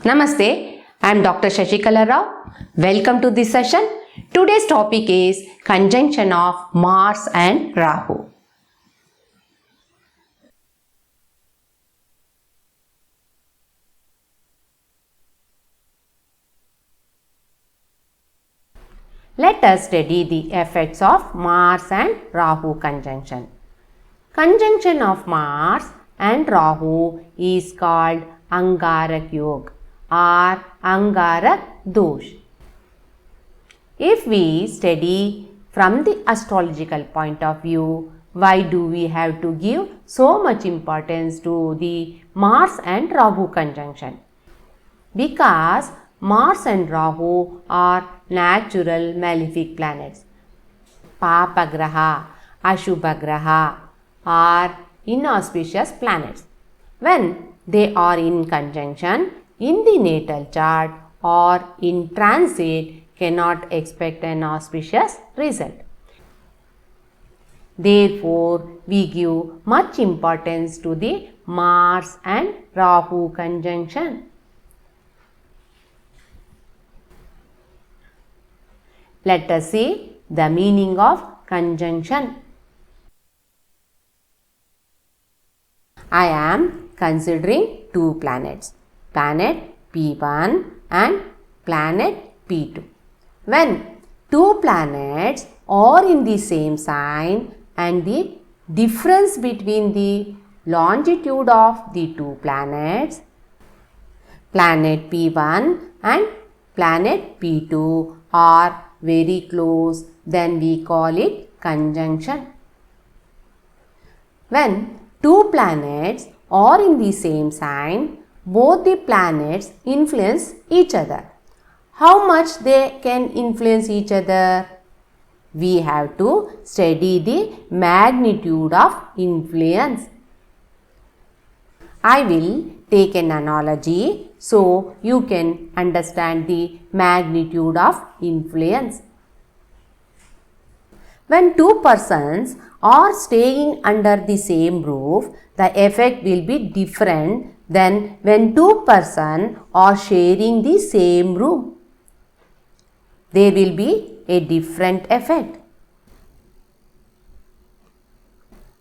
Namaste, I am Dr. Shashikala Rao. Welcome to this session. Today's topic is conjunction of Mars and Rahu. Let us study the effects of Mars and Rahu conjunction. Conjunction of Mars and Rahu is called Angaarak Yog or Angaarak dosh. If we study from the astrological point of view, why do we have to give so much importance to the Mars and Rahu conjunction? Because Mars and Rahu are natural malefic planets. Papa Graha, Ashubha Graha are inauspicious planets. When they are in conjunction in the natal chart or in transit, cannot expect an auspicious result. Therefore, we give much importance to the Mars and Rahu conjunction. Let us see the meaning of conjunction. I am considering two planets, planet P1 and planet P2. When two planets are in the same sign and the difference between the longitude of the two planets, planet P1 and planet P2 are very close, then we call it conjunction. When two planets are in the same sign, both the planets influence each other. How much they can influence each other? We have to study the magnitude of influence. I will take an analogy so you can understand the magnitude of influence. When two persons are staying under the same roof, the effect will be different than when two persons are sharing the same room. There will be a different effect.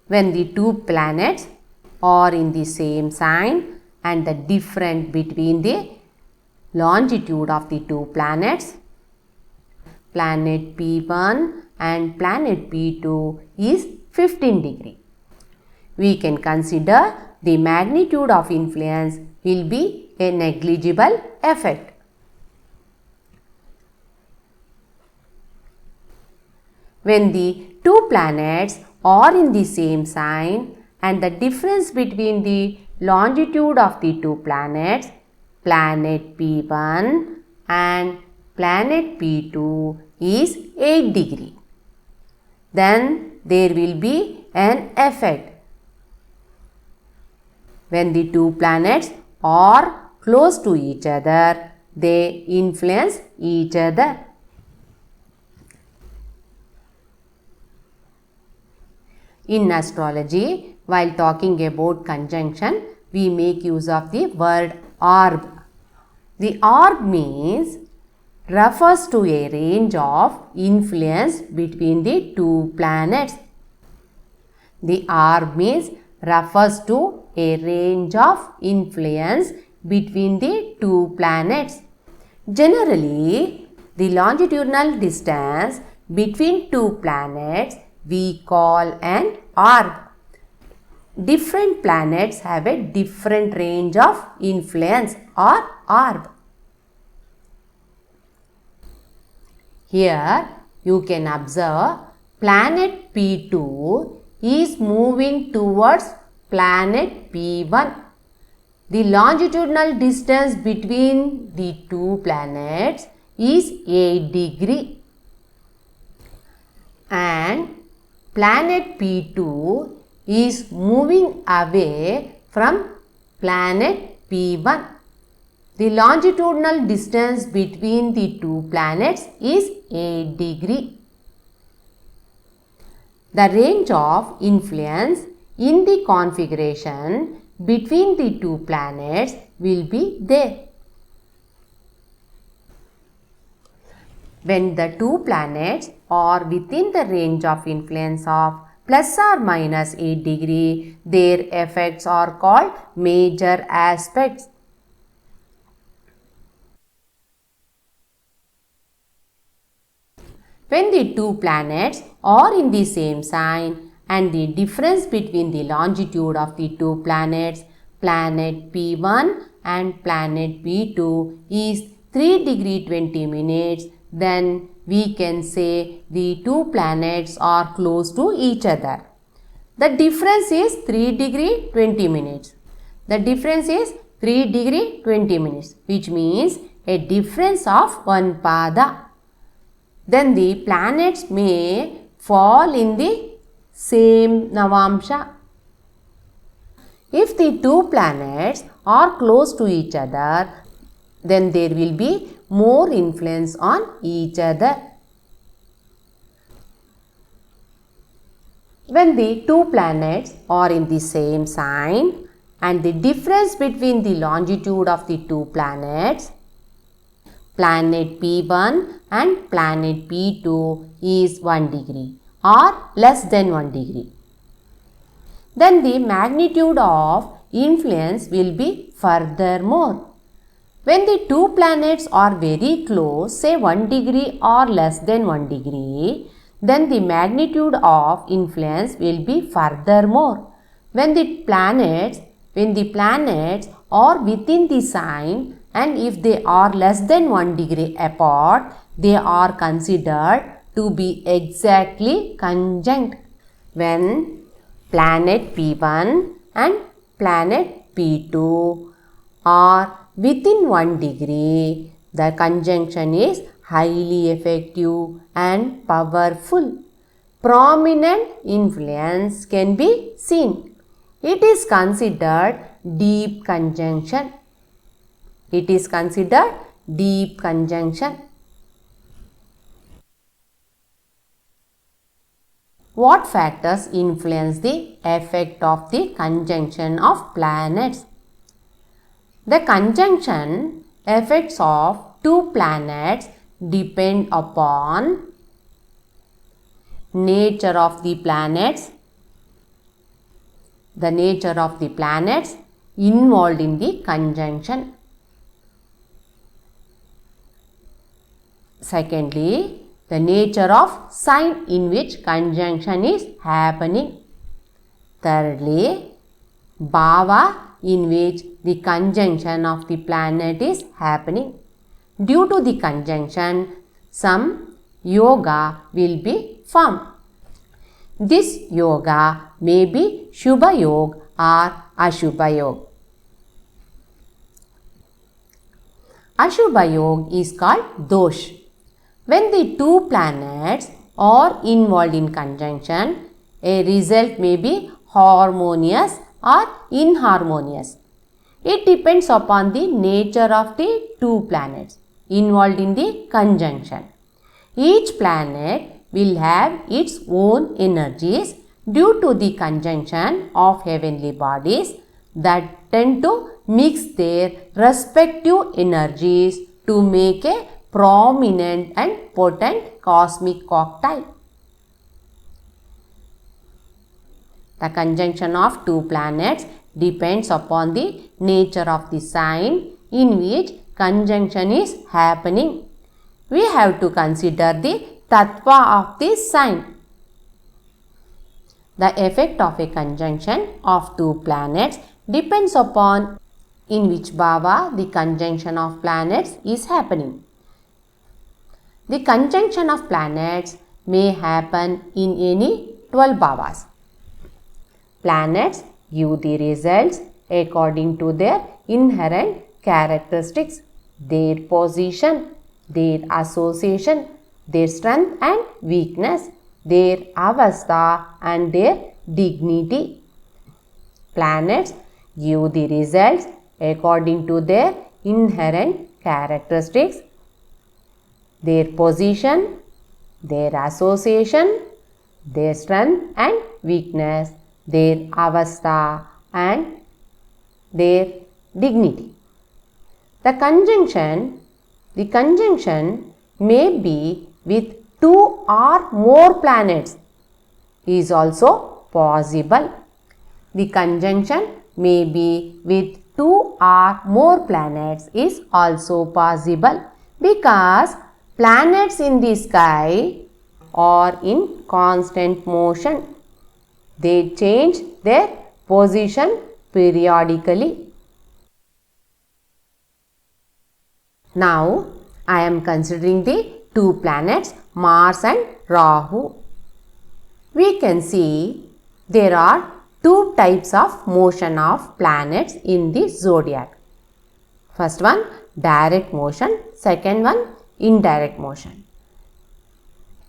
When the two planets are in the same sign and the difference between the longitude of the two planets, planet P1 and planet P2 is 15 degree. We can consider the magnitude of influence will be a negligible effect. When the two planets are in the same sign and the difference between the longitude of the two planets, planet P1 and planet P2 is 8 degree, then there will be an effect. When the two planets are close to each other, they influence each other. In astrology, while talking about conjunction, we make use of the word orb. The orb refers to a range of influence between the two planets. The orb refers to a range of influence between the two planets. Generally, the longitudinal distance between two planets we call an orb. Different planets have a different range of influence or orb. Here you can observe planet P2 is moving towards planet P1. The longitudinal distance between the two planets is 8 degree. And planet P2 is moving away from planet P1. The longitudinal distance between the two planets is 8 degree. The range of influence in the configuration between the two planets will be there. When the two planets are within the range of influence of plus or minus 8 degree, their effects are called major aspects. When the two planets are in the same sign and the difference between the longitude of the two planets, planet P1 and planet P2 is 3 degree 20 minutes, then we can say the two planets are close to each other. The difference is 3 degree 20 minutes. The difference is 3 degree 20 minutes, which means a difference of 1 pada. Then the planets may fall in the same Navamsha. If the two planets are close to each other, then there will be more influence on each other. When the two planets are in the same sign and the difference between the longitude of the two planets, planet P1 and planet P2 is 1 degree or less than 1 degree, then the magnitude of influence will be furthermore. When the two planets are very close, say 1 degree or less than 1 degree, then the magnitude of influence will be furthermore. When the planets are within the sign and if they are less than 1 degree apart, they are considered to be exactly conjunct. When planet P1 and planet P2 are within 1 degree, the conjunction is highly effective and powerful. Prominent influence can be seen. It is considered deep conjunction. It is considered deep conjunction. What factors influence the effect of the conjunction of planets? The conjunction effects of two planets depend upon nature of the planets, the nature of the planets involved in the conjunction. Secondly, the nature of sign in which conjunction is happening. Thirdly, bhava in which the conjunction of the planet is happening. Due to the conjunction, some yoga will be formed. This yoga may be Shubha Yoga or Ashubha Yoga. Ashubha Yoga is called dosh. When the two planets are involved in conjunction, a result may be harmonious or inharmonious. It depends upon the nature of the two planets involved in the conjunction. Each planet will have its own energies due to the conjunction of heavenly bodies that tend to mix their respective energies to make a prominent and potent cosmic cocktail. The conjunction of two planets depends upon the nature of the sign in which conjunction is happening. We have to consider the tattva of this sign. The effect of a conjunction of two planets depends upon in which bhava the conjunction of planets is happening. The conjunction of planets may happen in any 12 bhavas. Planets give the results according to their inherent characteristics, their position, their association, their strength and weakness, their avastha and their dignity. Planets give the results according to their inherent characteristics, their position, their association, their strength and weakness, their avastha and their dignity. The conjunction may be with 2 or more planets is also possible. The conjunction may be with 2 or more planets is also possible because planets in the sky are in constant motion. They change their position periodically. Now, I am considering the 2 planets Mars and Rahu. We can see there are 2 types of motion of planets in the zodiac. First one, direct motion. Second one, indirect motion.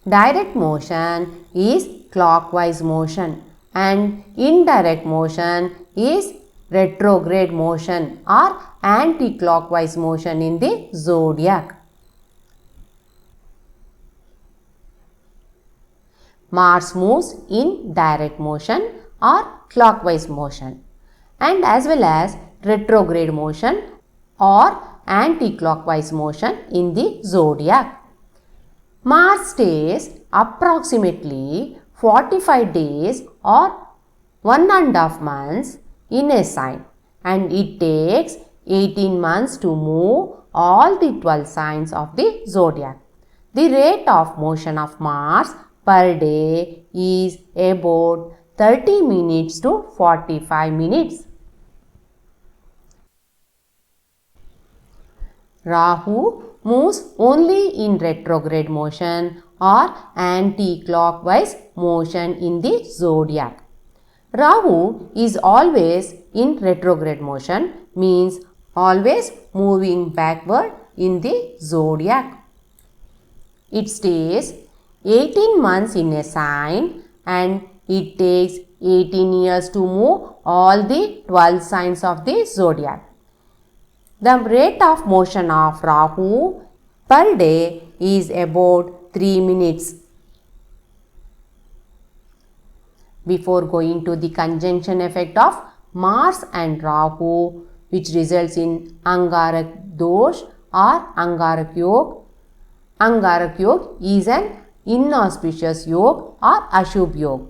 Direct motion is clockwise motion and indirect motion is retrograde motion or anti-clockwise motion in the zodiac. Mars moves in direct motion or clockwise motion and as well as retrograde motion or anti-clockwise motion in the zodiac. Mars stays approximately 45 days or 1.5 months in a sign and it takes 18 months to move all the 12 signs of the zodiac. The rate of motion of Mars per day is about 30 minutes to 45 minutes. Rahu moves only in retrograde motion or anti-clockwise motion in the zodiac. Rahu is always in retrograde motion, means always moving backward in the zodiac. It stays 18 months in a sign and it takes 18 years to move all the 12 signs of the zodiac. The rate of motion of Rahu per day is about 3 minutes. Before going to the conjunction effect of Mars and Rahu, which results in Angaarak dosh or Angaarak Yog. Angaarak Yog is an inauspicious yog or Ashubh Yog.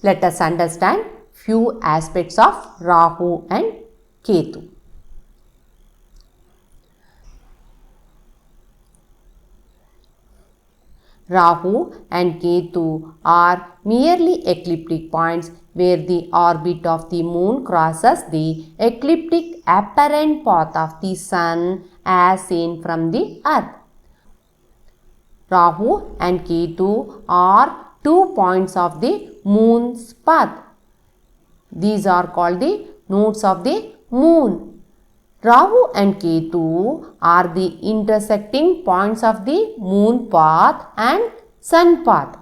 Let us understand few aspects of Rahu and Ketu. Rahu and Ketu are merely ecliptic points where the orbit of the moon crosses the ecliptic apparent path of the sun as seen from the earth. Rahu and Ketu are 2 points of the moon's path. These are called the nodes of the moon. Rahu and Ketu are the intersecting points of the moon path and sun path.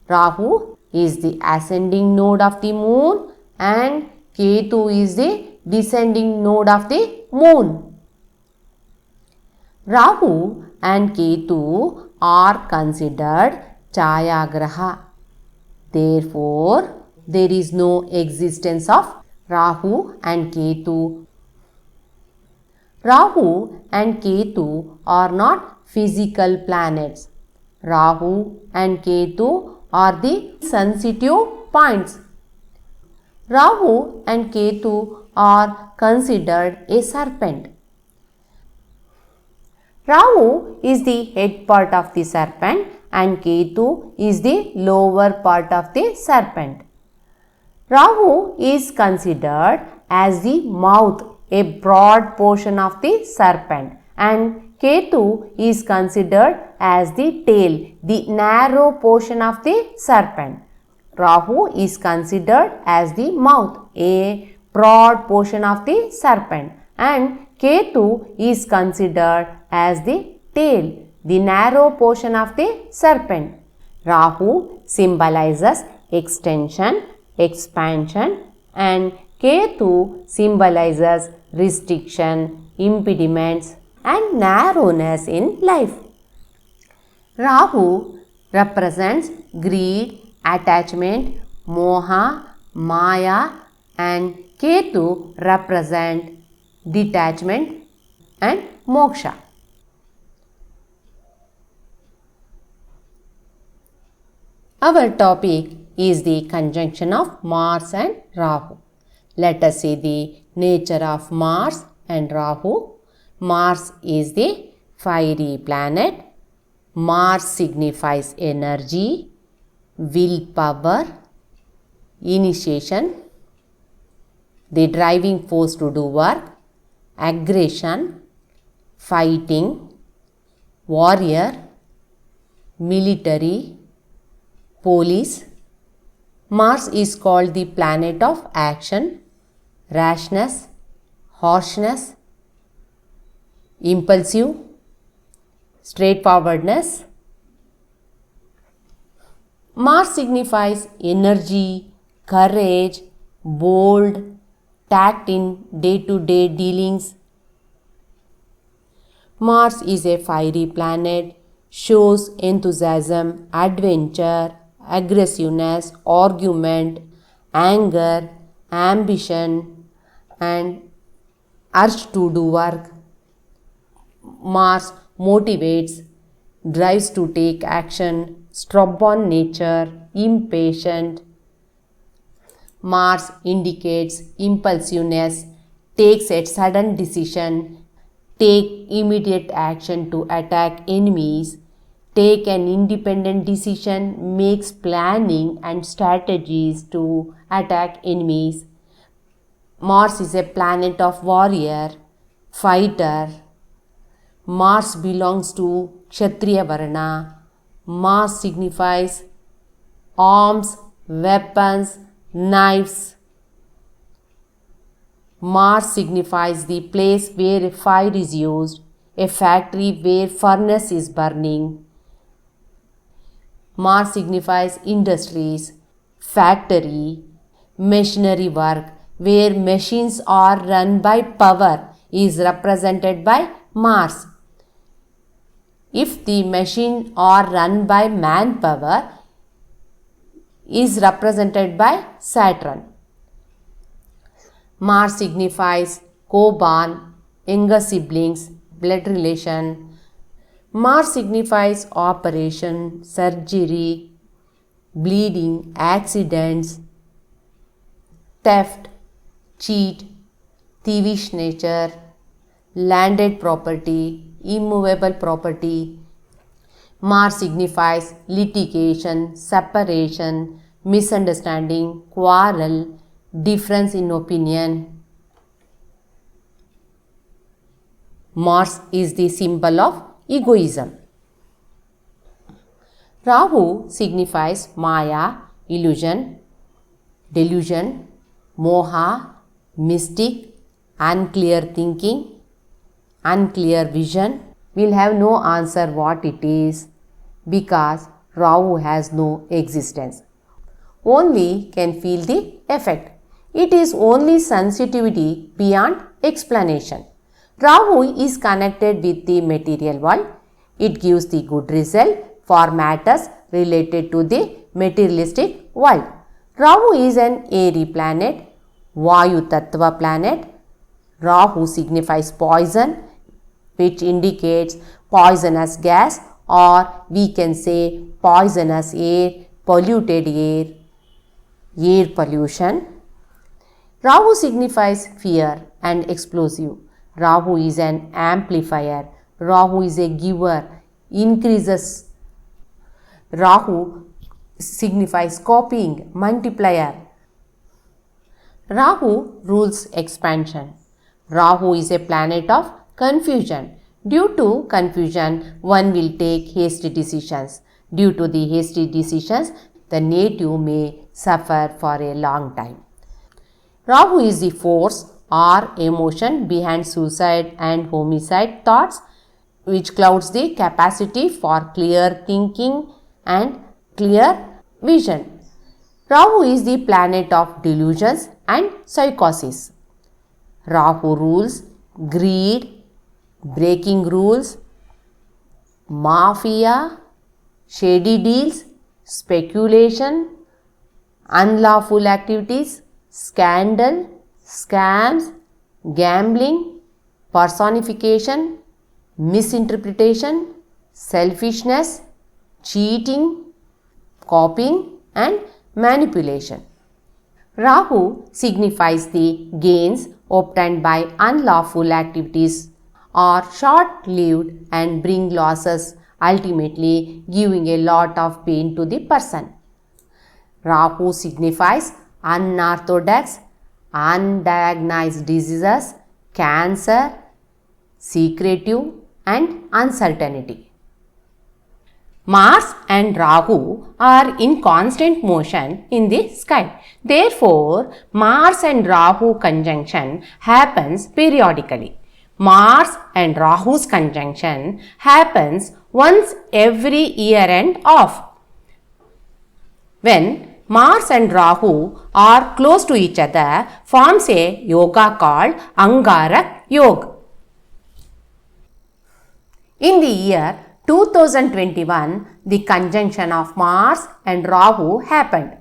Rahu is the ascending node of the moon and Ketu is the descending node of the moon. Rahu and Ketu are considered Chayagraha. Therefore, there is no existence of Rahu and Ketu. Rahu and Ketu are not physical planets. Rahu and Ketu are the sensitive points. Rahu and Ketu are considered a serpent. Rahu is the head part of the serpent and Ketu is the lower part of the serpent. Rahu is considered as the mouth, a broad portion of the serpent, and Ketu is considered as the tail, the narrow portion of the serpent. Rahu is considered as the mouth, a broad portion of the serpent, and Ketu is considered as the tail, the narrow portion of the serpent. Rahu symbolizes extension, expansion, and Ketu symbolizes restriction, impediments, and narrowness in life. Rahu represents greed, attachment, moha, maya, and Ketu represent detachment and moksha. Our topic is the conjunction of Mars and Rahu. Let us see the nature of Mars and Rahu. Mars is the fiery planet. Mars signifies energy, willpower, initiation, the driving force to do work, aggression, fighting, warrior, military, police. Mars is called the planet of action, rashness, harshness, impulsive, straightforwardness. Mars signifies energy, courage, bold, tact in day-to-day dealings. Mars is a fiery planet, shows enthusiasm, adventure, aggressiveness, argument, anger, ambition, and urge to do work. Mars motivates, drives to take action, stubborn nature, impatient. Mars indicates impulsiveness, takes a sudden decision, take immediate action to attack enemies, take an independent decision, makes planning and strategies to attack enemies. Mars is a planet of warrior, fighter. Mars belongs to Kshatriya Varna. Mars signifies arms, weapons, knives. Mars signifies the place where a fire is used, a factory where furnace is burning. Mars signifies industries, factory, machinery work, where machines are run by power is represented by Mars. If the machine are run by manpower is represented by Saturn. Mars signifies co-born, younger siblings, blood relation. Mars signifies operation, surgery, bleeding, accidents, theft, cheat, thievish nature, landed property, immovable property. Mars signifies litigation, separation, misunderstanding, quarrel, difference in opinion. Mars is the symbol of egoism. Rahu signifies Maya, illusion, delusion, moha, mystic, unclear thinking, unclear vision. We'll have no answer what it is because Rahu has no existence. Only can feel the effect. It is only sensitivity beyond explanation. Rahu is connected with the material world. It gives the good result for matters related to the materialistic world. Rahu is an airy planet, Vayu Tattva planet. Rahu signifies poison, which indicates poisonous gas, or we can say poisonous air, polluted air pollution. Rahu signifies fear and explosive. Rahu is an amplifier. Rahu is a giver, increases. Rahu signifies copying, multiplier. Rahu rules expansion. Rahu is a planet of confusion. Due to confusion, one will take hasty decisions. Due to the hasty decisions, the native may suffer for a long time. Rahu is the force or emotion behind suicide and homicide thoughts, which clouds the capacity for clear thinking and clear vision. Rahu is the planet of delusions and psychosis. Rahu rules greed, breaking rules, mafia, shady deals, speculation, unlawful activities, scandal, scams, gambling, personification, misinterpretation, selfishness, cheating, copying and manipulation. Rahu signifies the gains obtained by unlawful activities are short-lived and bring losses, ultimately giving a lot of pain to the person. Rahu signifies unorthodox, undiagnosed diseases, cancer, secretive and uncertainty. Mars and Rahu are in constant motion in the sky. Therefore, Mars and Rahu conjunction happens periodically. Mars and Rahu's conjunction happens once every year and off. When Mars and Rahu are close to each other, forms a yoga called Angaarak Yog. In the year 2021, the conjunction of Mars and Rahu happened.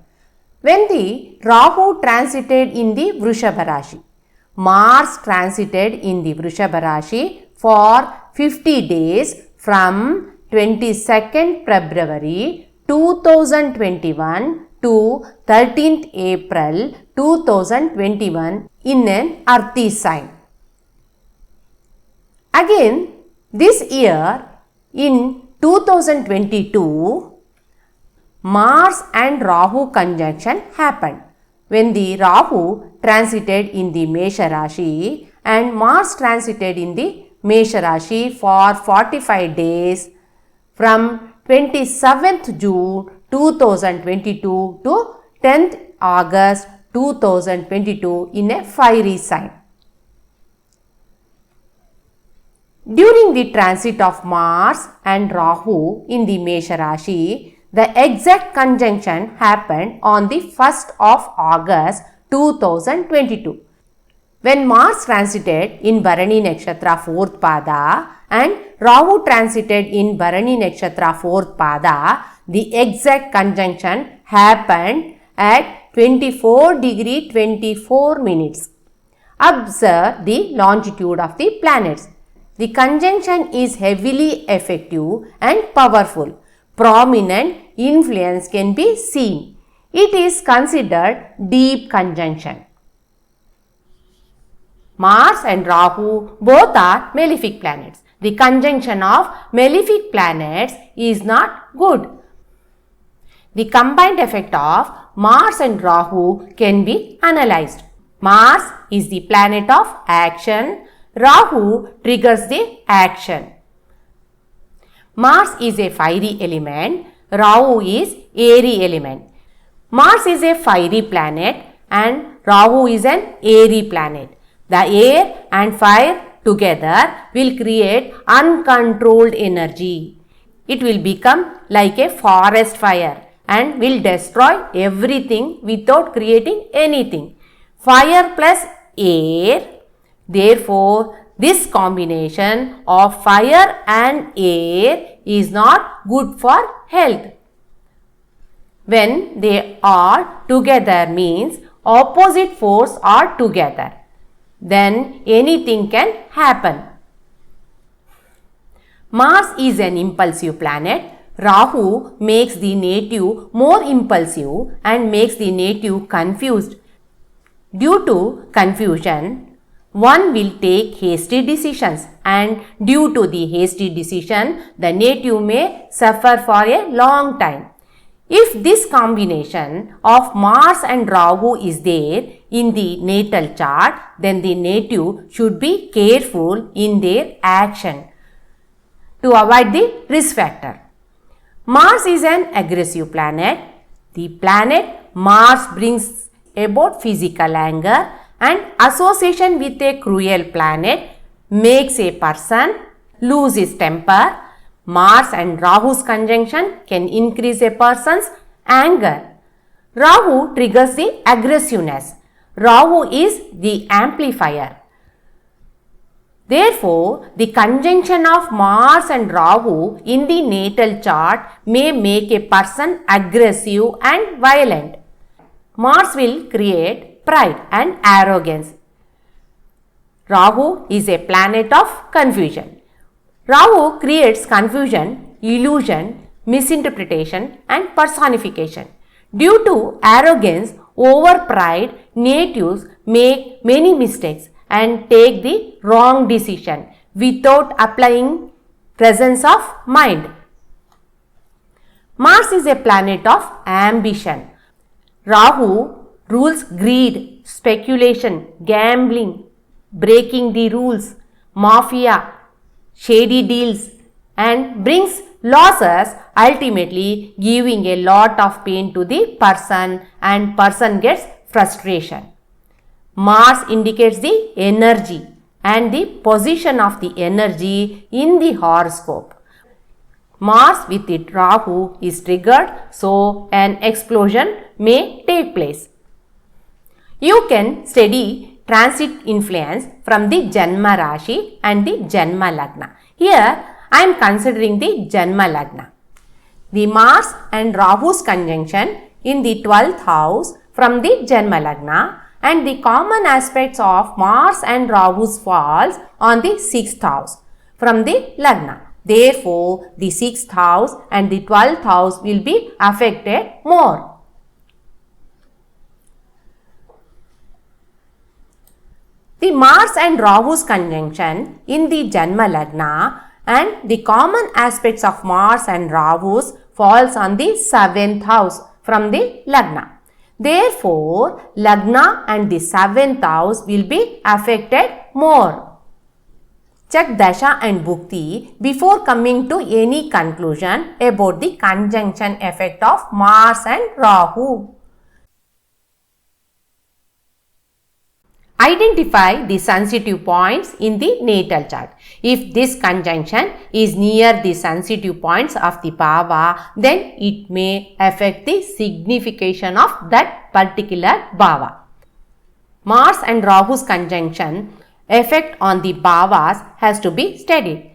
When the Rahu transited in the Vrishabha Rashi, Mars transited in the Vrishabha Rashi for 50 days from 22nd February 2021 to 13th April 2021 in an earthy sign. Again, this year in 2022, Mars and Rahu conjunction happened when the Rahu transited in the Mesha Rashi and Mars transited in the Mesha Rashi for 45 days from 27th June 2022 to 10th August 2022 in a fiery sign. During the transit of Mars and Rahu in the Mesha Rashi, the exact conjunction happened on the 1st of August 2022. When Mars transited in Bharani Nakshatra 4th Pada and Rahu transited in Bharani Nakshatra 4th Pada, the exact conjunction happened at 24 degree 24 minutes. Observe the longitude of the planets. The conjunction is heavily effective and powerful. Prominent influence can be seen. It is considered deep conjunction. Mars and Rahu both are malefic planets. The conjunction of malefic planets is not good. The combined effect of Mars and Rahu can be analyzed. Mars is the planet of action. Rahu triggers the action. Mars is a fiery element. Rahu is airy element. Mars is a fiery planet and Rahu is an airy planet. The air and fire together will create uncontrolled energy. It will become like a forest fire and will destroy everything without creating anything. Fire plus air. Therefore, this combination of fire and air is not good for health. When they are together means opposite force are together. Then anything can happen. Mars is an impulsive planet. Rahu makes the native more impulsive and makes the native confused. Due to confusion, one will take hasty decisions and due to the hasty decision, the native may suffer for a long time. If this combination of Mars and Rahu is there in the natal chart, then the native should be careful in their action to avoid the risk factor. Mars is an aggressive planet. The planet Mars brings about physical anger and association with a cruel planet makes a person lose his temper. Mars and Rahu's conjunction can increase a person's anger. Rahu triggers the aggressiveness. Rahu is the amplifier. Therefore, the conjunction of Mars and Rahu in the natal chart may make a person aggressive and violent. Mars will create pride and arrogance. Rahu is a planet of confusion. Rahu creates confusion, illusion, misinterpretation and personification. Due to arrogance, over pride, natives make many mistakes and take the wrong decision without applying presence of mind. Mars is a planet of ambition. Rahu rules greed, speculation, gambling, breaking the rules, mafia, shady deals and brings losses, ultimately giving a lot of pain to the person and person gets frustration. Mars indicates the energy and the position of the energy in the horoscope. Mars with its Rahu is triggered, so an explosion may take place. You can study transit influence from the Janma Rashi and the Janma Lagna. Here I am considering the Janma Lagna. The Mars and Rahu's conjunction in the 12th house from the Janma Lagna and the common aspects of Mars and Rahu's falls on the 6th house from the Lagna. Therefore, the 6th house and the 12th house will be affected more. The Mars and Rahu's conjunction in the Janma Lagna and the common aspects of Mars and Rahu's falls on the 7th house from the Lagna. Therefore, Lagna and the 7th house will be affected more. Check Dasha and Bhukti before coming to any conclusion about the conjunction effect of Mars and Rahu. Identify the sensitive points in the natal chart. If this conjunction is near the sensitive points of the bhava, then it may affect the signification of that particular bhava. Mars and Rahu's conjunction effect on the bhavas has to be studied.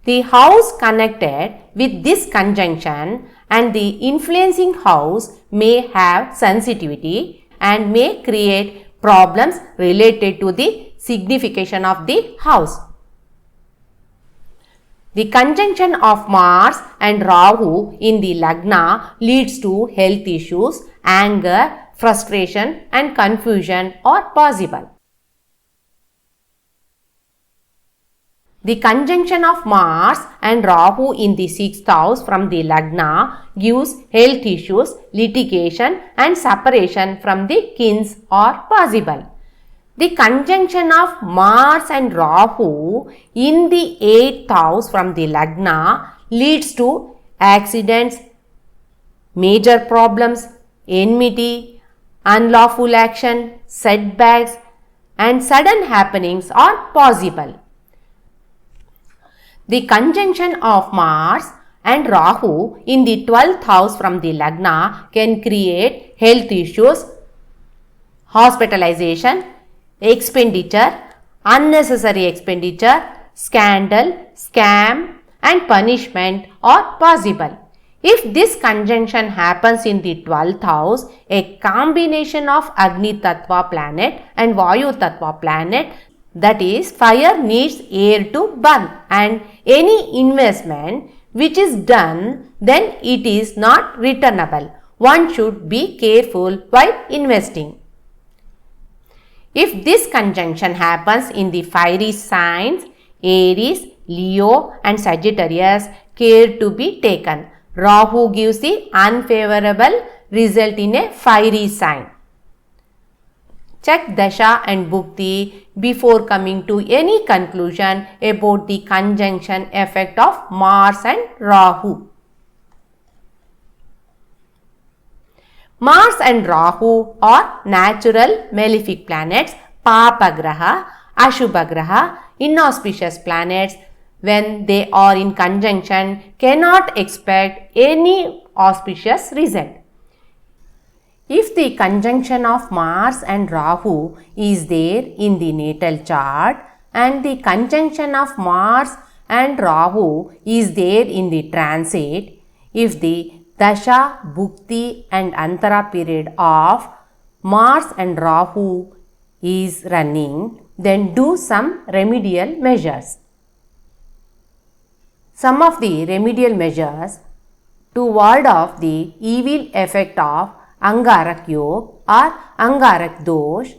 The house connected with this conjunction and the influencing house may have sensitivity and may create problems related to the signification of the house. The conjunction of Mars and Rahu in the Lagna leads to health issues, anger, frustration and confusion are possible. The conjunction of Mars and Rahu in the 6th house from the Lagna gives health issues, litigation and separation from the kins are possible. The conjunction of Mars and Rahu in the 8th house from the Lagna leads to accidents, major problems, enmity, unlawful action, setbacks and sudden happenings are possible. The conjunction of Mars and Rahu in the 12th house from the Lagna can create health issues, hospitalization, expenditure, unnecessary expenditure, scandal, scam and punishment are possible. If this conjunction happens in the 12th house, a combination of Agni Tattva planet and Vayu Tattva planet, that is, fire needs air to burn, and any investment which is done, then it is not returnable. One should be careful while investing. If this conjunction happens in the fiery signs, Aries, Leo and Sagittarius, care to be taken. Rahu gives the unfavorable result in a fiery sign. Check Dasha and Bhukti before coming to any conclusion about the conjunction effect of Mars and Rahu. Mars and Rahu are natural malefic planets, Papa Graha, Ashubha Graha, inauspicious planets. When they are in conjunction, cannot expect any auspicious result. If the conjunction of Mars and Rahu is there in the natal chart and the conjunction of Mars and Rahu is there in the transit, if the Dasha, Bhukti and Antara period of Mars and Rahu is running, then do some remedial measures. Some of the remedial measures to ward off the evil effect of Angaarak Yog or Angaarak dosh: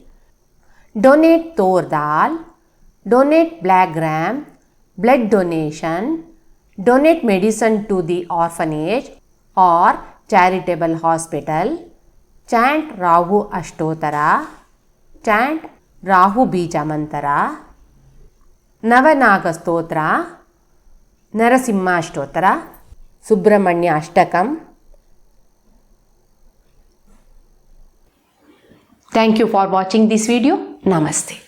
donate tur dal, donate black gram, blood donation, donate medicine to the orphanage or charitable hospital, chant Rahu Ashtotara, chant Rahu Bija Mantara, Navanaga Stotra, Narasimha Ashtotara, Subramanya Ashtakam. Thank you for watching this video. Namaste.